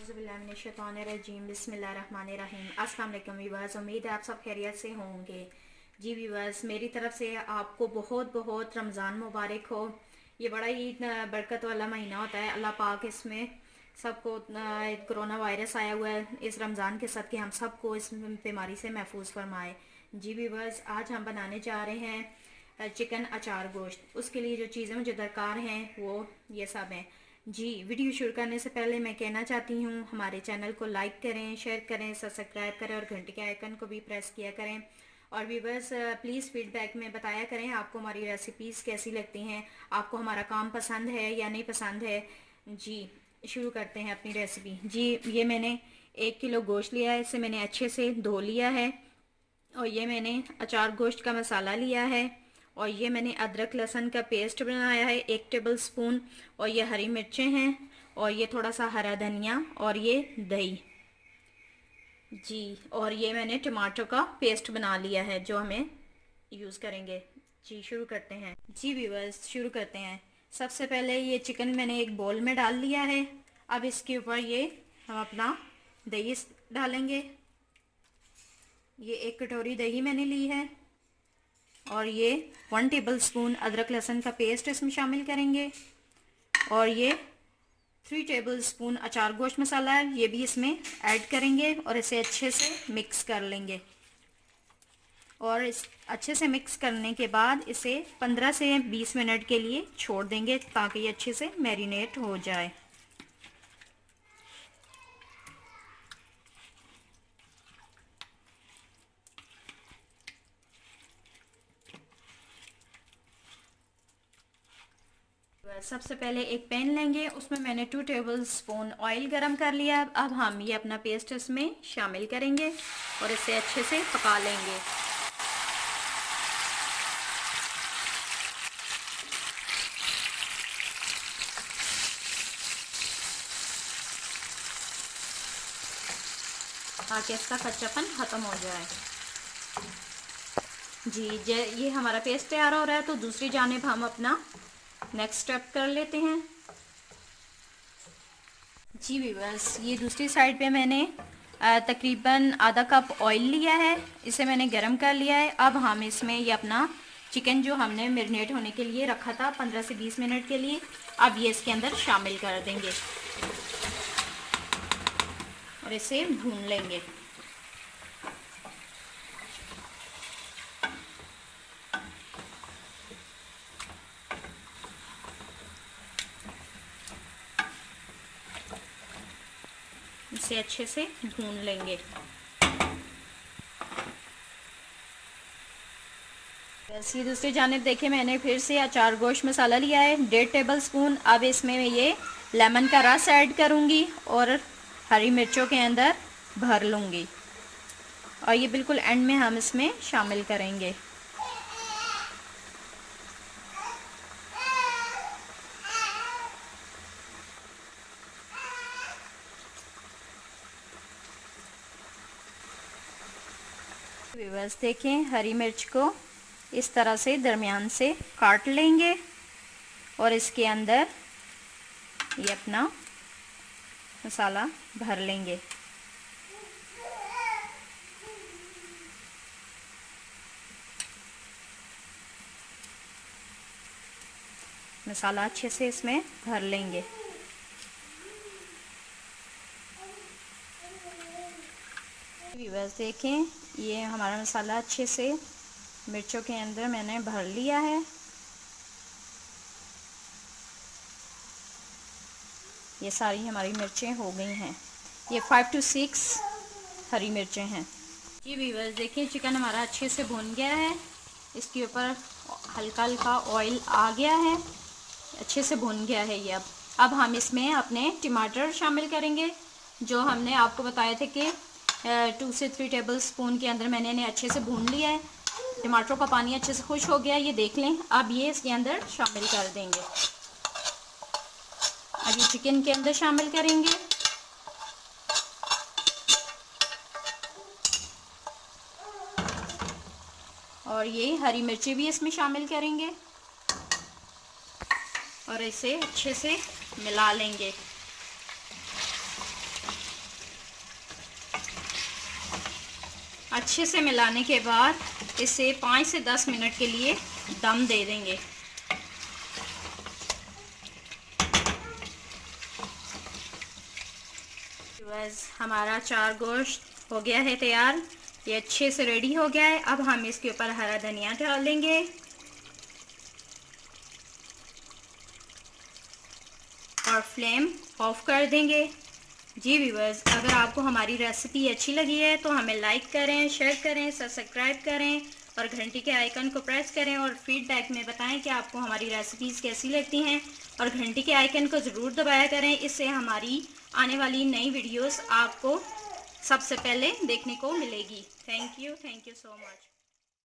औज़ुबिल्लाहिमिनश्शैतानिर्रजीम बिस्मिल्लाहिर्रहमानिर्रहीम। अस्सलाम वालेकुम व्यूअर्स, उम्मीद है आप सब खैरियत से होंगे। जी व्यूअर्स, मेरी तरफ से आपको बहुत बहुत रमज़ान मुबारक हो। ये बड़ा ही बरकत वाला महीना होता है। अल्लाह पाक इसमें सबको कोरोना वायरस आया हुआ है, इस रमज़ान के सदक़े हम सबको इस बीमारी से महफूज फरमाए। जी व्यूअर्स, आज हम बनाने जा रहे हैं चिकन अचार गोश्त। उसके लिए जो चीज़ें मुझे दरकार हैं वो ये सब हैं। जी, वीडियो शुरू करने से पहले मैं कहना चाहती हूँ हमारे चैनल को लाइक करें, शेयर करें, सब्सक्राइब करें और घंटे के आइकन को भी प्रेस किया करें। और व्यूअर्स, प्लीज़ फीडबैक में बताया करें आपको हमारी रेसिपीज़ कैसी लगती हैं, आपको हमारा काम पसंद है या नहीं पसंद है। जी, शुरू करते हैं अपनी रेसिपी। जी, ये मैंने 1 किलो गोश्त लिया है, इसे मैंने अच्छे से धो लिया है। और ये मैंने अचार गोश्त का मसाला लिया है। और ये मैंने अदरक लहसुन का पेस्ट बनाया है 1 टेबल स्पून। और ये हरी मिर्चें हैं और ये थोड़ा सा हरा धनिया और ये दही। जी, और ये मैंने टमाटर का पेस्ट बना लिया है जो हमें यूज़ करेंगे। जी, शुरू करते हैं। जी व्यूअर्स, शुरू करते हैं। सबसे पहले ये चिकन मैंने एक बोल में डाल लिया है। अब इसके ऊपर ये हम अपना दही डालेंगे। ये 1 कटोरी दही मैंने ली है। और ये 1 टेबल स्पून अदरक लहसुन का पेस्ट इसमें शामिल करेंगे। और ये 3 टेबल स्पून अचार गोश्त मसाला है, ये भी इसमें ऐड करेंगे और इसे अच्छे से मिक्स कर लेंगे। और इस अच्छे से मिक्स करने के बाद इसे 15 से 20 मिनट के लिए छोड़ देंगे ताकि ये अच्छे से मैरिनेट हो जाए। सबसे पहले एक पैन लेंगे, उसमें मैंने 2 टेबल स्पून ऑयल गरम कर लिया। अब हम ये अपना पेस्ट इसमें शामिल करेंगे और इसे अच्छे से पका लेंगे। ताकि इसका कच्चापन ख़त्म हो जाए। जी, ये हमारा पेस्ट तैयार हो रहा है, तो दूसरी जानिब हम अपना नेक्स्ट स्टेप कर लेते हैं। जी व्यूअर्स, ये दूसरी साइड पे मैंने तकरीबन आधा कप ऑयल लिया है, इसे मैंने गरम कर लिया है। अब हम इसमें ये अपना चिकन जो हमने मैरिनेट होने के लिए रखा था 15 से 20 मिनट के लिए, अब ये इसके अंदर शामिल कर देंगे और इसे भून लेंगे। इसे अच्छे से भून लेंगे। बस ये दूसरी जानिब देखें, मैंने फिर से अचार गोश्त मसाला लिया है 1.5 टेबल स्पून। अब इसमें मैं ये लेमन का रस ऐड करूँगी और हरी मिर्चों के अंदर भर लूँगी और ये बिल्कुल एंड में हम इसमें शामिल करेंगे। व्यूअर्स देखें, हरी मिर्च को इस तरह से दरमियान से काट लेंगे और इसके अंदर ये अपना मसाला भर लेंगे। मसाला अच्छे से इसमें भर लेंगे। व्यूअर्स देखें, ये हमारा मसाला अच्छे से मिर्चों के अंदर मैंने भर लिया है। ये सारी हमारी मिर्चें हो गई हैं। ये 5 to 6 हरी मिर्चें हैं। जी व्यूअर्स देखिए, चिकन हमारा अच्छे से भुन गया है, इसके ऊपर हल्का हल्का ऑयल आ गया है, अच्छे से भुन गया है ये। अब हम इसमें अपने टमाटर शामिल करेंगे जो हमने आपको बताए थे कि 2 से 3 टेबल स्पून के अंदर मैंने इन्हें अच्छे से भून लिया है। टमाटरों का पानी अच्छे से खुश हो गया, ये देख लें। अब ये इसके अंदर शामिल कर देंगे। अब ये चिकन के अंदर शामिल करेंगे। और ये हरी मिर्ची भी इसमें शामिल करेंगे और इसे अच्छे से मिला लेंगे। अच्छे से मिलाने के बाद इसे 5 से 10 मिनट के लिए दम दे देंगे। बस हमारा अचार गोश्त हो गया है तैयार, ये अच्छे से रेडी हो गया है। अब हम इसके ऊपर हरा धनिया डाल देंगे और फ्लेम ऑफ कर देंगे। जी व्यूअर्स, अगर आपको हमारी रेसिपी अच्छी लगी है तो हमें लाइक करें, शेयर करें, सब्सक्राइब करें और घंटी के आइकन को प्रेस करें और फीडबैक में बताएं कि आपको हमारी रेसिपीज़ कैसी लगती हैं और घंटी के आइकन को ज़रूर दबाया करें। इससे हमारी आने वाली नई वीडियोस आपको सबसे पहले देखने को मिलेगी। Thank you so much.